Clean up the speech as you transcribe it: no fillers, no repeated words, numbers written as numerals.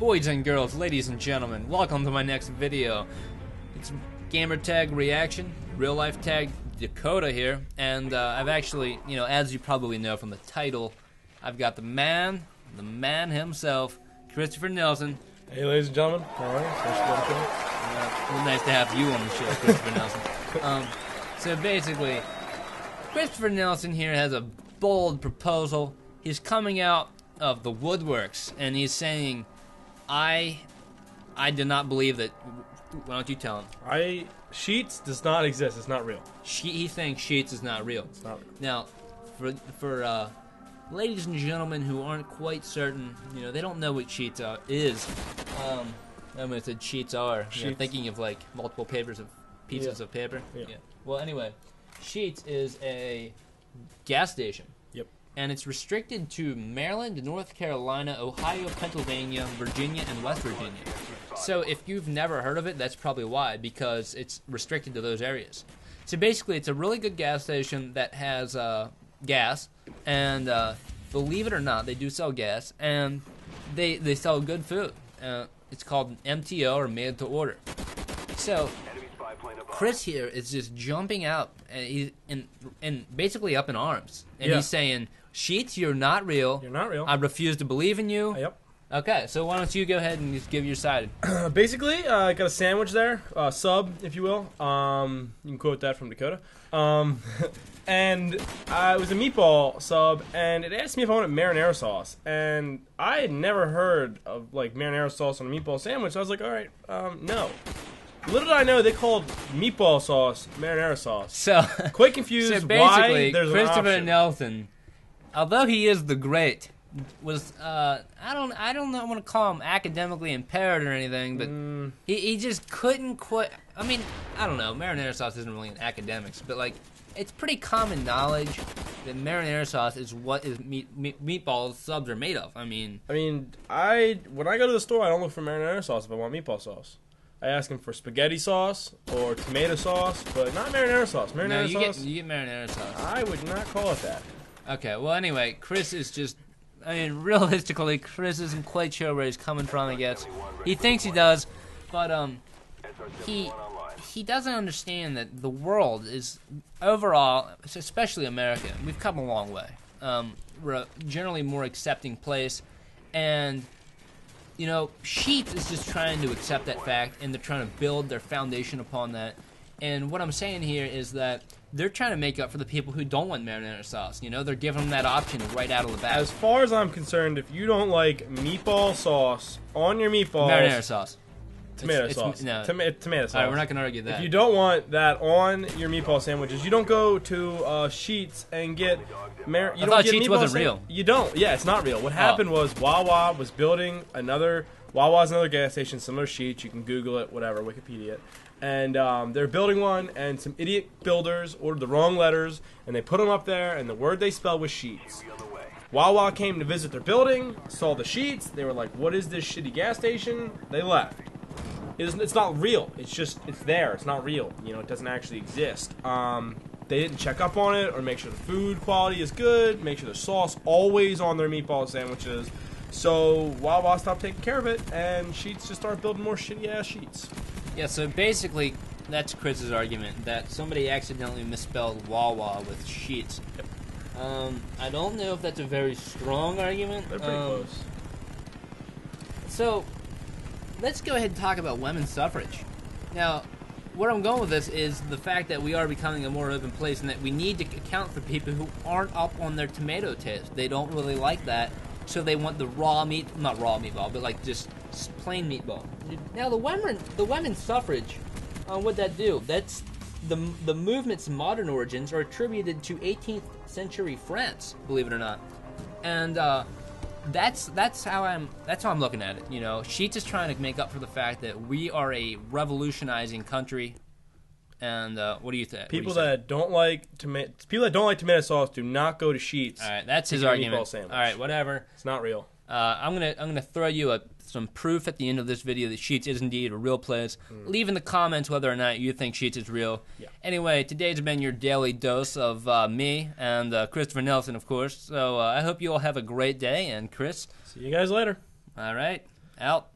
Boys and girls, ladies and gentlemen, welcome to my next video. It's gamer tag reaction, real life tag Dakota here, and I've actually, as you probably know from the title, I've got the man himself, Christopher Nelson. Hey, ladies and gentlemen, how are you? Nice to have you on the show, Christopher Nelson. So basically, Christopher Nelson here has a bold proposal. He's coming out of the woodworks, and he's saying, I do not believe that. Why don't you tell him? Sheetz does not exist. It's not real. He thinks Sheetz is not real. It's not real. Now, for ladies and gentlemen who aren't quite certain, they don't know what Sheetz is. I mean, said Sheetz are. Thinking of like multiple pieces of paper. Yeah. Well, anyway, Sheetz is a gas station. Yep. And it's restricted to Maryland, North Carolina, Ohio, Pennsylvania, Virginia, and West Virginia. So if you've never heard of it, that's probably why, because it's restricted to those areas. So basically, it's a really good gas station that has gas, and believe it or not, they do sell gas, and they sell good food. It's called MTO, or made to order. So Chris here is just jumping out and basically up in arms, and he's saying, Sheetz, you're not real. You're not real. I refuse to believe in you. Yep. Okay, so why don't you go ahead and just give your side? Basically, I got a sandwich there, sub, if you will. You can quote that from Dakota. And it was a meatball sub, and it asked me if I wanted marinara sauce. And I had never heard of like marinara sauce on a meatball sandwich. So I was like, all right, no. Little did I know they called meatball sauce marinara sauce. So quite confused. So basically, why there's Christopher an option. Nelson, although he is the great, was I don't want to call him academically impaired or anything, but he just couldn't quite. I mean, I don't know. Marinara sauce isn't really in academics, but like it's pretty common knowledge that marinara sauce is what is meatball subs are made of. I mean, when I go to the store, I don't look for marinara sauce if I want meatball sauce. I ask him for spaghetti sauce or tomato sauce, but not marinara sauce. Marinara sauce. You get marinara sauce. I would not call it that. Okay, well, anyway, Chris is just. I mean, realistically, Chris isn't quite sure where he's coming from, I guess. He thinks he does, but he doesn't understand that the world is, overall, especially America, we've come a long way. We're a generally more accepting place, and, Sheetz is just trying to accept that fact, and they're trying to build their foundation upon that. And what I'm saying here is that they're trying to make up for the people who don't want marinara sauce. They're giving them that option right out of the bat. As far as I'm concerned, if you don't like meatball sauce on your meatballs... Marinara sauce. Tomato sauce. No. Tomato sauce. All right, we're not going to argue that. If you don't want that on your meatball sandwiches, you don't go to Sheetz and get... I thought Sheetz wasn't real. You don't. Yeah, it's not real. What happened was Wawa was building another... Wawa's another gas station, similar to Sheetz. You can Google it, whatever, Wikipedia it. And they're building one, and some idiot builders ordered the wrong letters, and they put them up there, and the word they spelled was Sheetz. Wawa came to visit their building, saw the Sheetz. They were like, what is this shitty gas station? They left. It's not real. It's there. It's not real. It doesn't actually exist. They didn't check up on it or make sure the food quality is good, make sure the sauce always on their meatball sandwiches. So Wawa stopped taking care of it, and Sheetz just started building more shitty-ass Sheetz. Yeah, so basically, that's Chris's argument, that somebody accidentally misspelled Wawa with Sheetz. Yep. I don't know if that's a very strong argument. They're pretty close. So, let's go ahead and talk about women's suffrage. Now, where I'm going with this is the fact that we are becoming a more open place, and that we need to account for people who aren't up on their tomato taste. They don't really like that, so they want the raw meat, not raw meatball, but like just plain meatball. Now the women's suffrage, what'd that do? That's the movement's modern origins are attributed to 18th century France, believe it or not, and that's how I'm looking at it. Sheetz is trying to make up for the fact that we are a revolutionizing country. And what do you think? People that don't like tomato sauce do not go to Sheetz. All right, that's his argument. All right, whatever. It's not real. I'm gonna throw you some proof at the end of this video that Sheetz is indeed a real place. Leave in the comments whether or not you think Sheetz is real. Yeah. Anyway, today's been your daily dose of me and Christopher Nelson, of course. So I hope you all have a great day. And Chris, see you guys later. All right. Out.